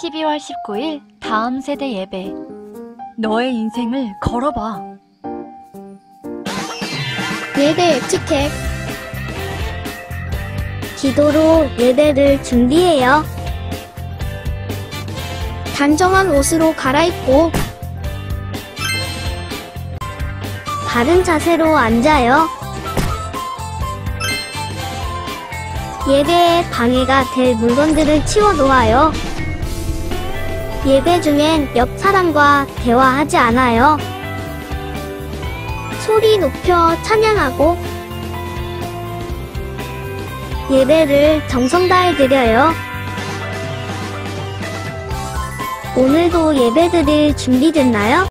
12월 19일 다음 세대 예배. 너의 인생을 걸어봐. 예배 에티켓. 기도로 예배를 준비해요. 단정한 옷으로 갈아입고 바른 자세로 앉아요. 예배에 방해가 될 물건들을 치워놓아요. 예배 중엔 옆 사람과 대화하지 않아요. 소리 높여 찬양하고 예배를 정성 다해 드려요. 오늘도 예배 드릴 준비됐나요?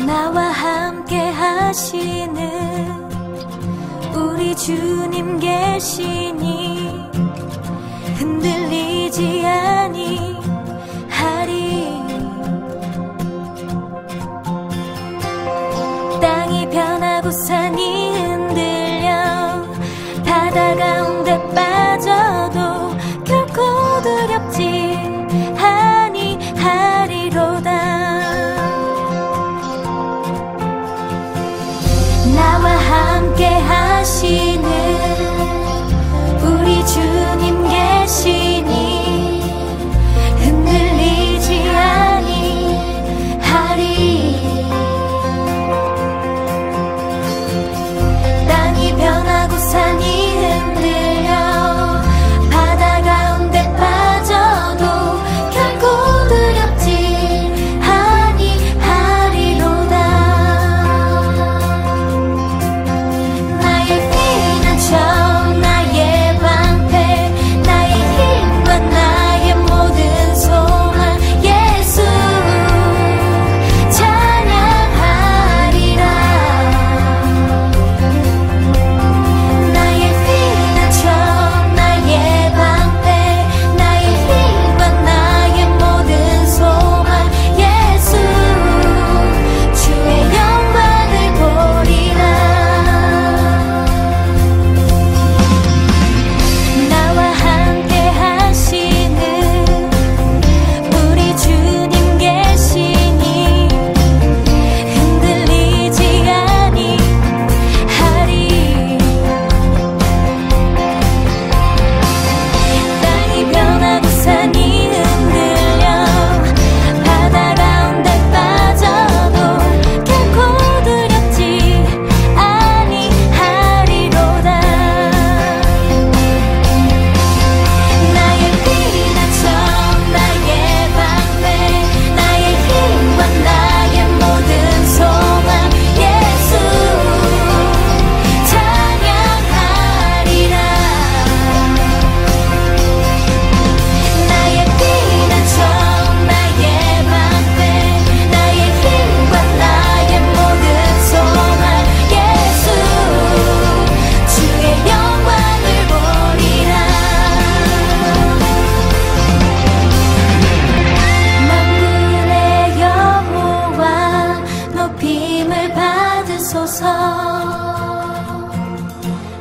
나와 함께 하시는 우리 주님 계시니 흔들리지 아니하리. 땅이 변하고 산이 흔들려 바다 가운데 빠져도 결코 두렵지 아니하리로다. 나와 함께 하시는 우리 주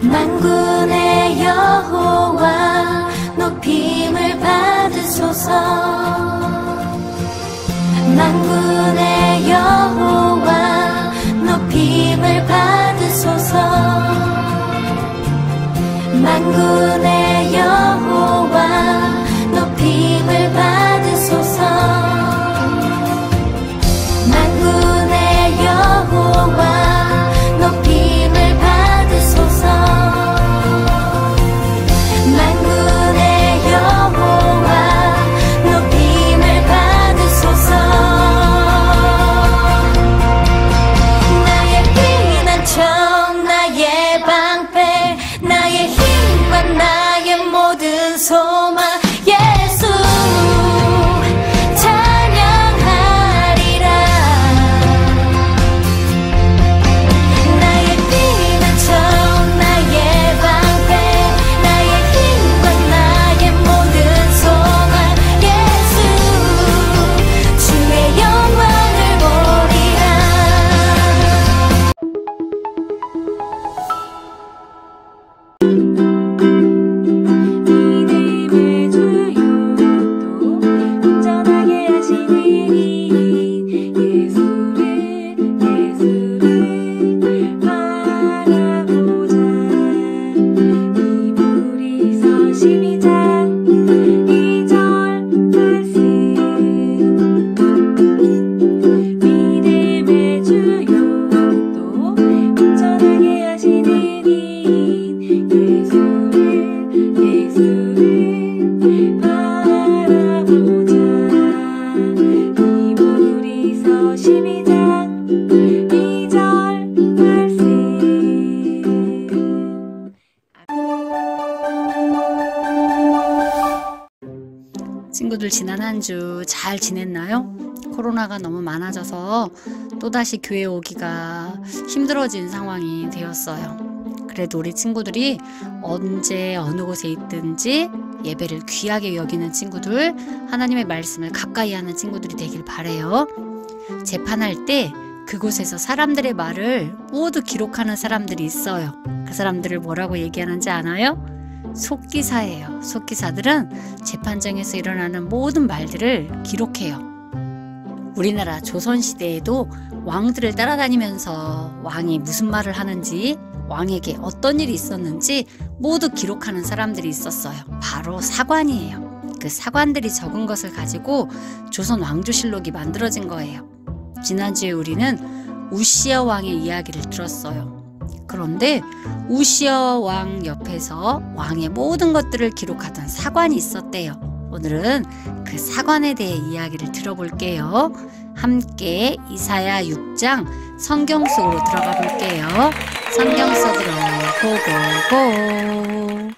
만군의 여호와 높임을 받으소서. 만군의 여호와 높임을 받으소서. 만군의 여호와 높임을 받으소서. 만군의 여호와 높임을 받으소서. 만군의 여호와 높임을 받으소서. 나의 피난처 나의 방패 나의 힘과 나의 모든 소망 예수 찬양하리라. 나의 피난처 나의 방패 나의 힘과 나의 모든 소망 예수 주의 영광을 보리라. 믿음의 주요 또 온전하게 하시니 예수를 바라보자. 이불이 서심이자 2절 말씀. 믿음의 주요 또 온전하게 하시니 예수를 바라보자. 이불이 서심이자 2절 말씀. 친구들 지난 한 주 잘 지냈나요? 코로나가 너무 많아져서 또다시 교회 오기가 힘들어진 상황이 되었어요. 그래도 우리 친구들이 언제 어느 곳에 있든지 예배를 귀하게 여기는 친구들, 하나님의 말씀을 가까이 하는 친구들이 되길 바래요. 재판할 때 그곳에서 사람들의 말을 모두 기록하는 사람들이 있어요. 그 사람들을 뭐라고 얘기하는지 아나요? 속기사예요. 속기사들은 재판장에서 일어나는 모든 말들을 기록해요. 우리나라 조선시대에도 왕들을 따라다니면서 왕이 무슨 말을 하는지, 왕에게 어떤 일이 있었는지 모두 기록하는 사람들이 있었어요. 바로 사관이에요. 그 사관들이 적은 것을 가지고 조선 왕조실록이 만들어진 거예요. 지난주에 우리는 우시야 왕의 이야기를 들었어요. 그런데 우시야 왕 옆에서 왕의 모든 것들을 기록하던 사관이 있었대요. 오늘은 그 사관에 대해 이야기를 들어볼게요. 함께 이사야 6장 성경 속으로 들어가 볼게요. 성경 속으로 고고고.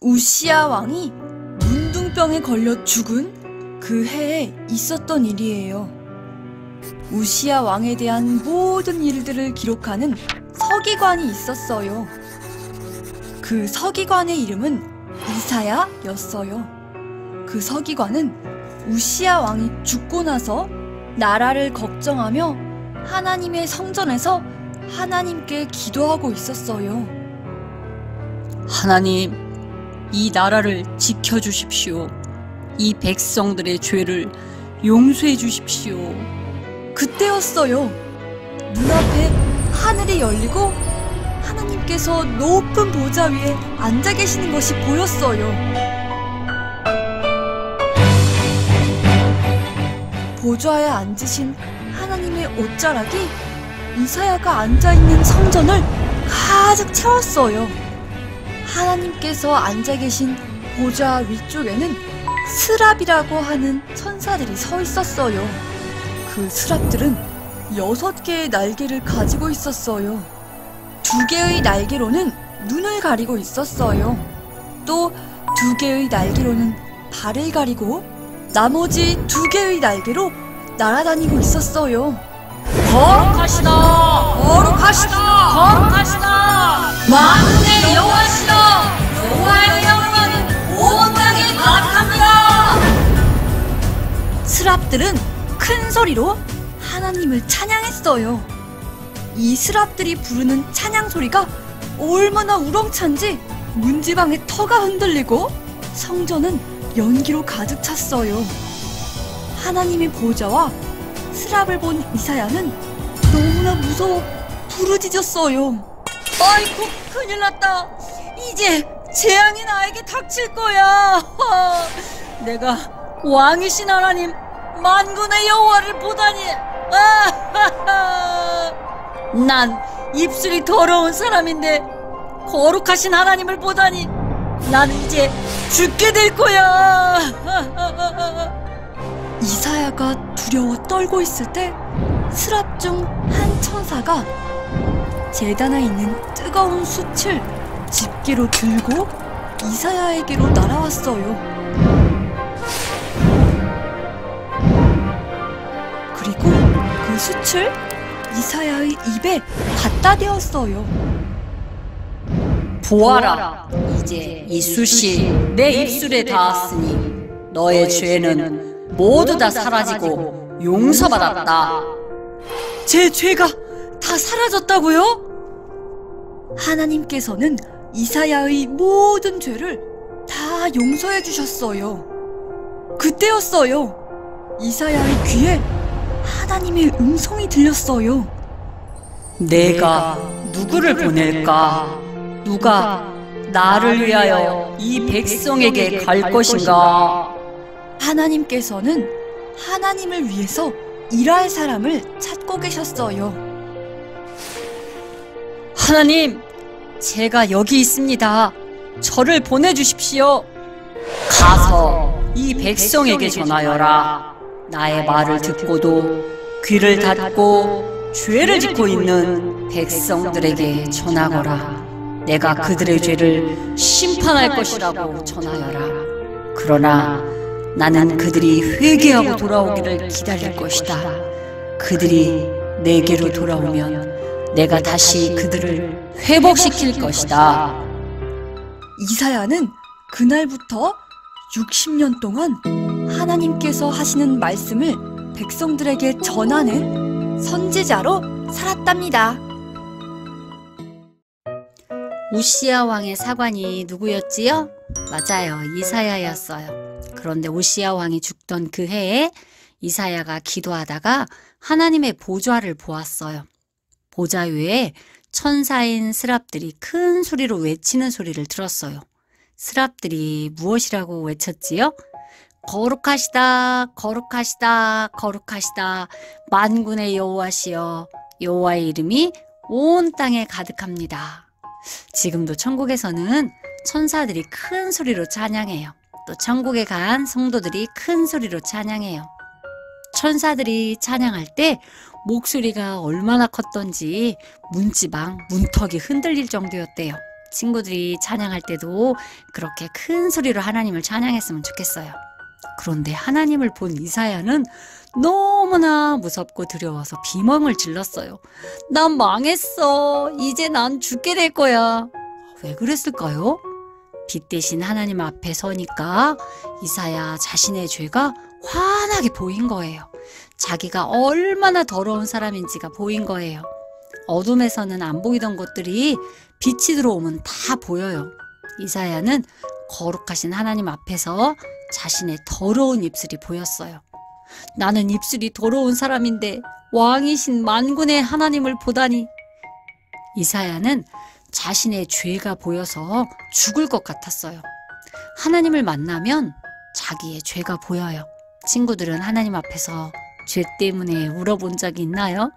우시야 왕이 문둥병에 걸려 죽은 그 해에 있었던 일이에요. 우시야 왕에 대한 모든 일들을 기록하는 서기관이 있었어요. 그 서기관의 이름은 이사야였어요. 그 서기관은 우시야 왕이 죽고 나서 나라를 걱정하며 하나님의 성전에서 하나님께 기도하고 있었어요. 하나님, 이 나라를 지켜주십시오. 이 백성들의 죄를 용서해 주십시오. 그때였어요. 눈앞에 하늘이 열리고 하나님께서 높은 보좌 위에 앉아 계시는 것이 보였어요. 보좌에 앉으신 하나님의 옷자락이 이사야가 앉아있는 성전을 가득 채웠어요. 하나님께서 앉아 계신 보좌 위쪽에는 스랍이라고 하는 천사들이 서 있었어요. 그 스랍들은 6개의 날개를 가지고 있었어요. 2개의 날개로는 눈을 가리고 있었어요. 또 2개의 날개로는 발을 가리고 나머지 2개의 날개로 날아다니고 있었어요. 거룩하시다! 거룩하시다! 거룩하시다! 만군의 여호와시다! 여호와의 영광은 온 땅에 가득합니다! 스랍들은 큰 소리로 하나님을 찬양했어요. 이 스랍들이 부르는 찬양 소리가 얼마나 우렁찬지 문지방의 터가 흔들리고 성전은 연기로 가득 찼어요. 하나님의 보좌와 스랍을 본 이사야는 너무나 무서워 부르짖었어요. 아이고, 큰일 났다. 이제 재앙이 나에게 닥칠 거야. 내가 왕이신 하나님 만군의 여호와를 보다니. 난 입술이 더러운 사람인데 거룩하신 하나님을 보다니. 난 이제 죽게 될 거야. 이사야가 두려워 떨고 있을 때 스랍 중 한 천사가 제단에 있는 뜨거운 숯을 집게로 들고 이사야에게로 날아왔어요. 그리고 그 숯을 이사야의 입에 갖다 대었어요. 보아라, 이제 이 숯이 내 입술에 닿았으니 너의 죄는 모두 다 사라지고 용서받았다. 제 죄가 다 사라졌다고요? 하나님께서는 이사야의 모든 죄를 다 용서해 주셨어요. 그때였어요. 이사야의 귀에 하나님의 음성이 들렸어요. 내가 누구를 보낼까? 누가 나를 위하여 이 백성에게 갈 것인가? 하나님께서는 하나님을 위해서 일할 사람을 찾고 계셨어요. 하나님, 제가 여기 있습니다. 저를 보내주십시오. 가서 이 백성에게 전하여라. 나의 말을 듣고도 귀를 닫고 죄를 짓고 있는 백성들에게 전하거라. 내가 그들의 죄를 심판할 것이라고 전하여라. 그러나 나는 그들이 회개하고 돌아오기를 기다릴 것이다. 그들이 내게로 돌아오면 내가 다시 그들을 회복시킬 것이다. 이사야는 그날부터 60년 동안 하나님께서 하시는 말씀을 백성들에게 전하는 선지자로 살았답니다. 우시야 왕의 사관이 누구였지요? 맞아요, 이사야였어요. 그런데 우시야 왕이 죽던 그 해에 이사야가 기도하다가 하나님의 보좌를 보았어요. 보좌 위에 천사인 스랍들이 큰 소리로 외치는 소리를 들었어요. 스랍들이 무엇이라고 외쳤지요? 거룩하시다, 거룩하시다, 거룩하시다, 만군의 여호와시여. 여호와의 이름이 온 땅에 가득합니다. 지금도 천국에서는 천사들이 큰 소리로 찬양해요. 또 천국에 간 성도들이 큰 소리로 찬양해요. 천사들이 찬양할 때 목소리가 얼마나 컸던지 문지방, 문턱이 흔들릴 정도였대요. 친구들이 찬양할 때도 그렇게 큰 소리로 하나님을 찬양했으면 좋겠어요. 그런데 하나님을 본 이사야는 너무나 무섭고 두려워서 비명을 질렀어요. 난 망했어. 이제 난 죽게 될 거야. 왜 그랬을까요? 빛 대신 하나님 앞에 서니까 이사야 자신의 죄가 환하게 보인 거예요. 자기가 얼마나 더러운 사람인지가 보인 거예요. 어둠에서는 안 보이던 것들이 빛이 들어오면 다 보여요. 이사야는 거룩하신 하나님 앞에서 자신의 더러운 입술이 보였어요. 나는 입술이 더러운 사람인데 왕이신 만군의 하나님을 보다니. 이사야는 자신의 죄가 보여서 죽을 것 같았어요. 하나님을 만나면 자기의 죄가 보여요. 친구들은 하나님 앞에서 죄 때문에 울어본 적이 있나요?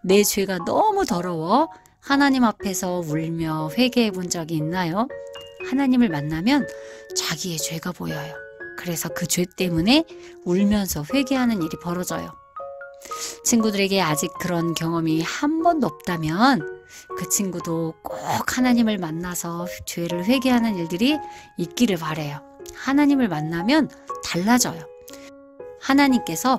내 죄가 너무 더러워 하나님 앞에서 울며 회개해 본 적이 있나요? 하나님을 만나면 자기의 죄가 보여요. 그래서 그 죄 때문에 울면서 회개하는 일이 벌어져요. 친구들에게 아직 그런 경험이 한 번도 없다면 그 친구도 꼭 하나님을 만나서 죄를 회개하는 일들이 있기를 바라요. 하나님을 만나면 달라져요. 하나님께서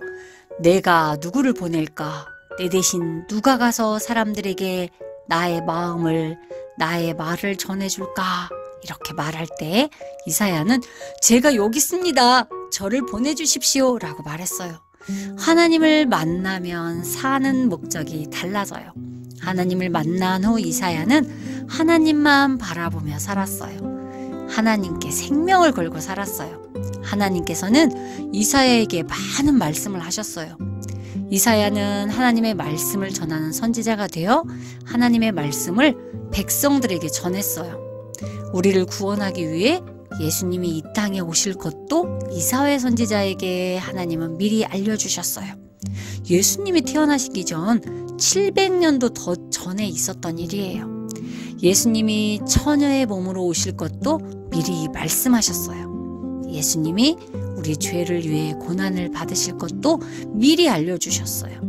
내가 누구를 보낼까? 내 대신 누가 가서 사람들에게 나의 마음을, 나의 말을 전해줄까? 이렇게 말할 때 이사야는 제가 여기 있습니다. 저를 보내주십시오. 라고 말했어요. 하나님을 만나면 사는 목적이 달라져요. 하나님을 만난 후 이사야는 하나님만 바라보며 살았어요. 하나님께 생명을 걸고 살았어요. 하나님께서는 이사야에게 많은 말씀을 하셨어요. 이사야는 하나님의 말씀을 전하는 선지자가 되어 하나님의 말씀을 백성들에게 전했어요. 우리를 구원하기 위해 예수님이 이 땅에 오실 것도 이사야 선지자에게 하나님은 미리 알려주셨어요. 예수님이 태어나시기 전 700년도 더 전에 있었던 일이에요. 예수님이 처녀의 몸으로 오실 것도 미리 말씀하셨어요. 예수님이 우리 죄를 위해 고난을 받으실 것도 미리 알려주셨어요.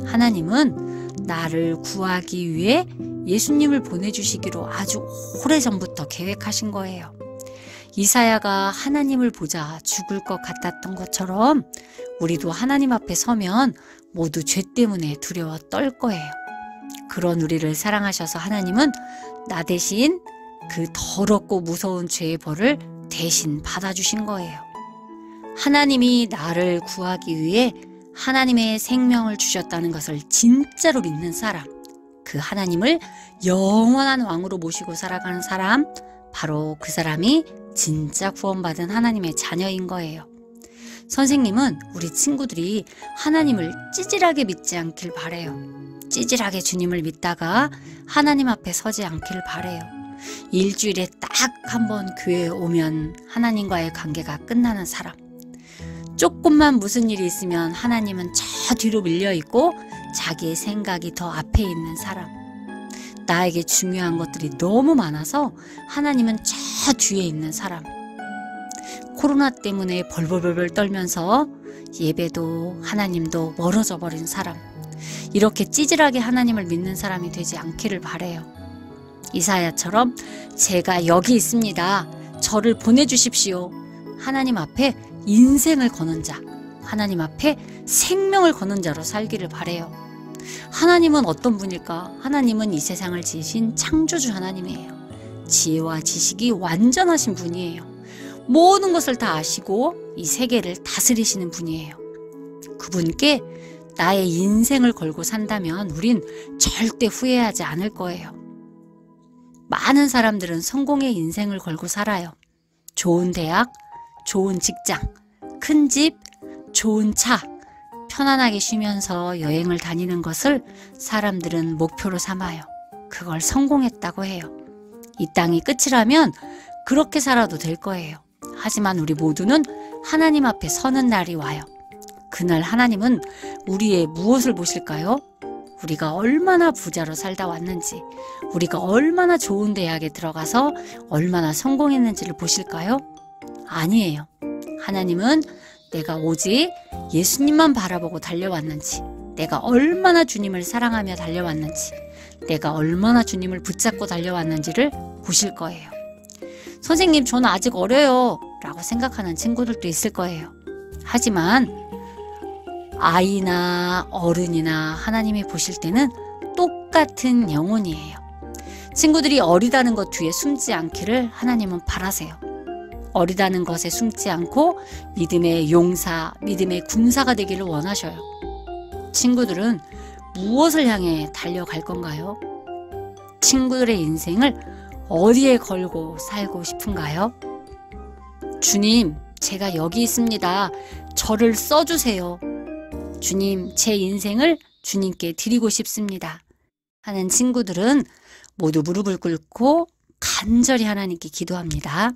하나님은 나를 구하기 위해 예수님을 보내주시기로 아주 오래전부터 계획하신 거예요. 이사야가 하나님을 보자 죽을 것 같았던 것처럼 우리도 하나님 앞에 서면 모두 죄 때문에 두려워 떨 거예요. 그런 우리를 사랑하셔서 하나님은 나 대신 그 더럽고 무서운 죄의 벌을 대신 받아주신 거예요. 하나님이 나를 구하기 위해 하나님의 생명을 주셨다는 것을 진짜로 믿는 사람, 그 하나님을 영원한 왕으로 모시고 살아가는 사람, 바로 그 사람이 진짜 구원받은 하나님의 자녀인 거예요. 선생님은 우리 친구들이 하나님을 찌질하게 믿지 않길 바래요. 찌질하게 주님을 믿다가 하나님 앞에 서지 않길 바래요. 일주일에 딱 한 번 교회에 오면 하나님과의 관계가 끝나는 사람. 조금만 무슨 일이 있으면 하나님은 저 뒤로 밀려있고 자기의 생각이 더 앞에 있는 사람. 나에게 중요한 것들이 너무 많아서 하나님은 저 뒤에 있는 사람. 코로나 때문에 벌벌벌 떨면서 예배도 하나님도 멀어져 버린 사람. 이렇게 찌질하게 하나님을 믿는 사람이 되지 않기를 바래요. 이사야처럼 제가 여기 있습니다. 저를 보내주십시오. 하나님 앞에 인생을 거는 자, 하나님 앞에 생명을 거는 자로 살기를 바래요. 하나님은 어떤 분일까? 하나님은 이 세상을 지으신 창조주 하나님이에요. 지혜와 지식이 완전하신 분이에요. 모든 것을 다 아시고 이 세계를 다스리시는 분이에요. 그분께 나의 인생을 걸고 산다면 우린 절대 후회하지 않을 거예요. 많은 사람들은 성공의 인생을 걸고 살아요. 좋은 대학, 좋은 직장, 큰 집, 좋은 차, 편안하게 쉬면서 여행을 다니는 것을 사람들은 목표로 삼아요. 그걸 성공했다고 해요. 이 땅이 끝이라면 그렇게 살아도 될 거예요. 하지만 우리 모두는 하나님 앞에 서는 날이 와요. 그날 하나님은 우리의 무엇을 보실까요? 우리가 얼마나 부자로 살다 왔는지, 우리가 얼마나 좋은 대학에 들어가서 얼마나 성공했는지를 보실까요? 아니에요. 하나님은 내가 오직 예수님만 바라보고 달려왔는지, 내가 얼마나 주님을 사랑하며 달려왔는지, 내가 얼마나 주님을 붙잡고 달려왔는지를 보실 거예요. 선생님, 저는 아직 어려요 라고 생각하는 친구들도 있을 거예요. 하지만 아이나 어른이나 하나님이 보실 때는 똑같은 영혼이에요. 친구들이 어리다는 것 뒤에 숨지 않기를 하나님은 바라세요. 어리다는 것에 숨지 않고 믿음의 용사, 믿음의 군사가 되기를 원하셔요. 친구들은 무엇을 향해 달려갈 건가요? 친구들의 인생을 어디에 걸고 살고 싶은가요? 주님, 제가 여기 있습니다. 저를 써주세요. 주님, 제 인생을 주님께 드리고 싶습니다. 하는 친구들은 모두 무릎을 꿇고 간절히 하나님께 기도합니다.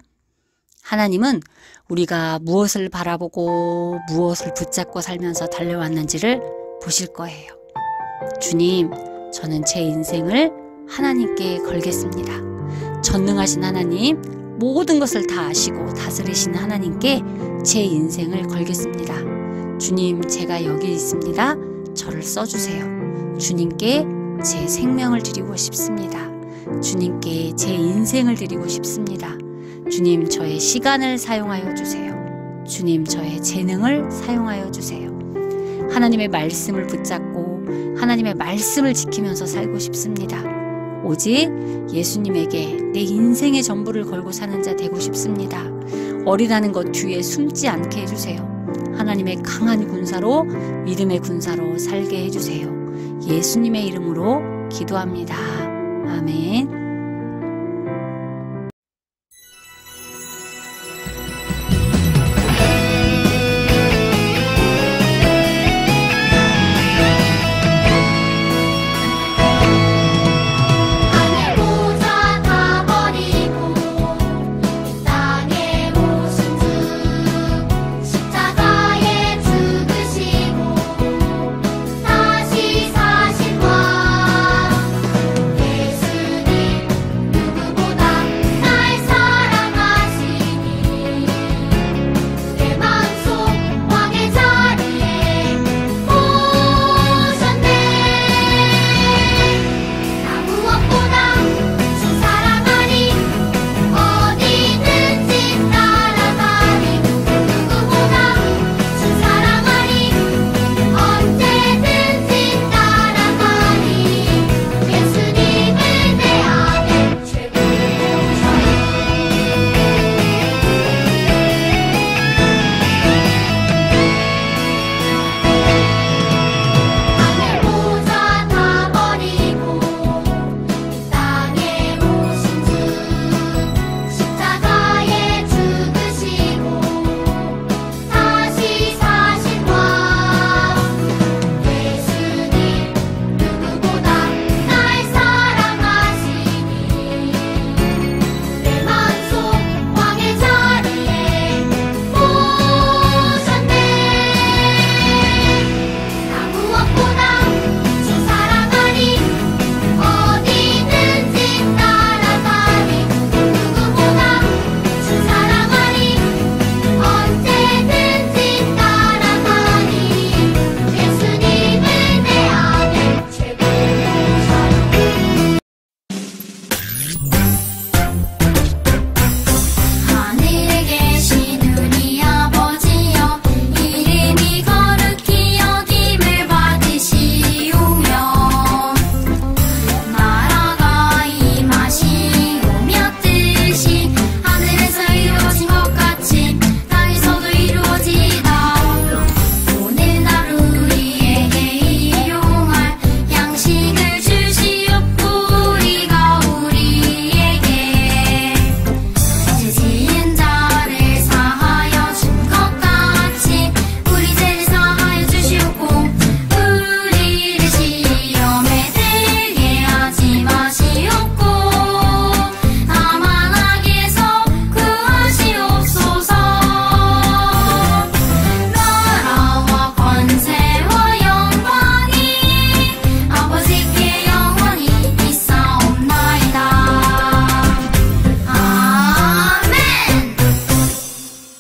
하나님은 우리가 무엇을 바라보고 무엇을 붙잡고 살면서 달려왔는지를 보실 거예요. 주님, 저는 제 인생을 하나님께 걸겠습니다. 전능하신 하나님, 모든 것을 다 아시고 다스리시는 하나님께 제 인생을 걸겠습니다. 주님, 제가 여기 있습니다. 저를 써주세요. 주님께 제 생명을 드리고 싶습니다. 주님께 제 인생을 드리고 싶습니다. 주님, 저의 시간을 사용하여 주세요. 주님, 저의 재능을 사용하여 주세요. 하나님의 말씀을 붙잡고 하나님의 말씀을 지키면서 살고 싶습니다. 오직 예수님에게 내 인생의 전부를 걸고 사는 자 되고 싶습니다. 어리다는 것 뒤에 숨지 않게 해주세요. 하나님의 강한 군사로, 믿음의 군사로 살게 해주세요. 예수님의 이름으로 기도합니다. 아멘.